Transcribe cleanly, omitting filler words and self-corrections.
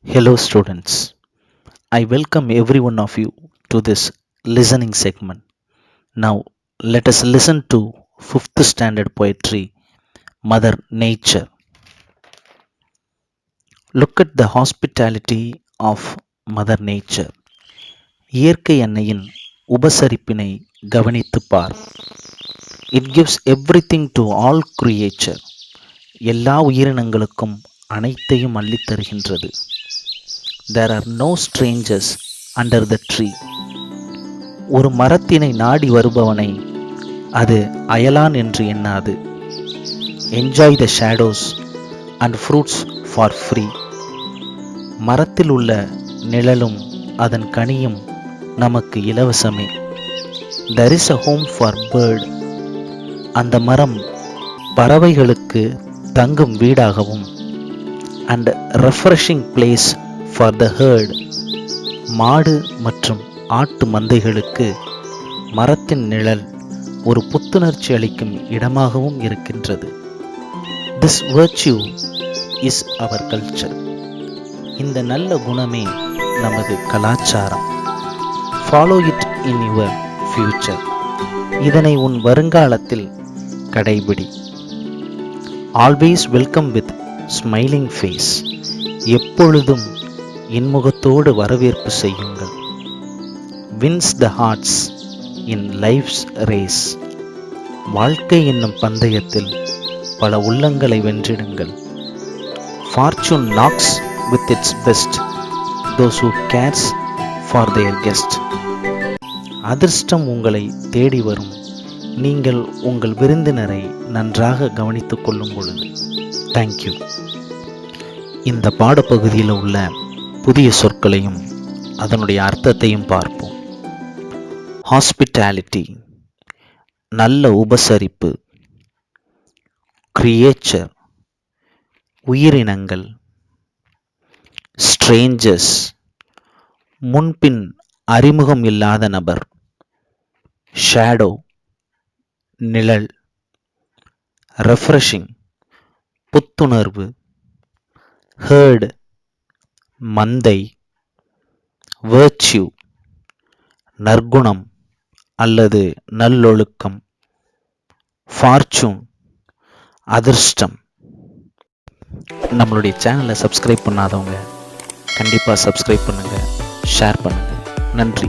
Hello, students. I welcome every one of you to this listening segment. Now, let us listen to 5th standard poetry, Mother Nature. Look at the hospitality of Mother Nature. இயற்கை அன்னையின் உபசரிப்பினை கவனித்துப் பார். It gives everything to all creature. எல்லா உயிரினங்களுக்கும் அனைத்தையும் அள்ளித் தருகின்றது. There are no strangers under the tree. ஒரு மரத்தினை நாடி வருபவனை அது அயலான் என்று எண்ணாது. Enjoy the shadows and fruits for free. மரத்தில் உள்ள நிழலும் அதன் கனியும் நமக்கு இலவசமே. there is a home for bird. அந்த மரம் பறவைகளுக்கு தங்கும் வீடாகவும் and refreshing place for the herd. மாடு மற்றும் ஆட்டு மந்தைகளுக்கு மரத்தின் நிழல் ஒரு புத்துணர்ச்சி அளிக்கும் இடமாகவும் இருக்கின்றது. This virtue is our culture. இந்த நல்ல குணமே நமது கலாச்சாரம். Follow it in your future. இதனை உன் வருங்காலத்தில் கடைபிடி. Always welcome with smiling face. எப்பொழுதும் இன்முகத்தோடு வரவேற்பு செய்யுங்கள். Wins the hearts in life's race. வாழ்க்கை என்னும் பந்தயத்தில் பல உள்ளங்களை வென்றிடுங்கள். Fortune knocks with its best those who cares for their guest. அதிர்ஷ்டம் உங்களை தேடி வரும் நீங்கள் உங்கள் விருந்தினரை நன்றாக கவனித்துக் கொள்ளும் பொழுது. தேங்க்யூ. இந்த பாடப்பகுதியில் உள்ள புதிய சொற்களையும் அதனுடைய அர்த்தத்தையும் பார்ப்போம். ஹாஸ்பிட்டாலிட்டி நல்ல உபசரிப்பு. கிரியேச்சர் உயிரினங்கள். ஸ்ட்ரேஞ்சர்ஸ் முன்பின் அறிமுகம் இல்லாத நபர். ஷேடோ நிழல். ரெஃப்ரெஷிங் புத்துணர்வு. ஹேர்டு மந்தை. வேர்ச்சியூ நற்குணம் அல்லது நல்லொழுக்கம். ஃபார்ச்சூன் அதிர்ஷ்டம். நம்மளுடைய சேனலை சப்ஸ்கிரைப் பண்ணாதவங்க கண்டிப்பாக சப்ஸ்கிரைப் பண்ணுங்கள், ஷேர் பண்ணுங்கள். நன்றி.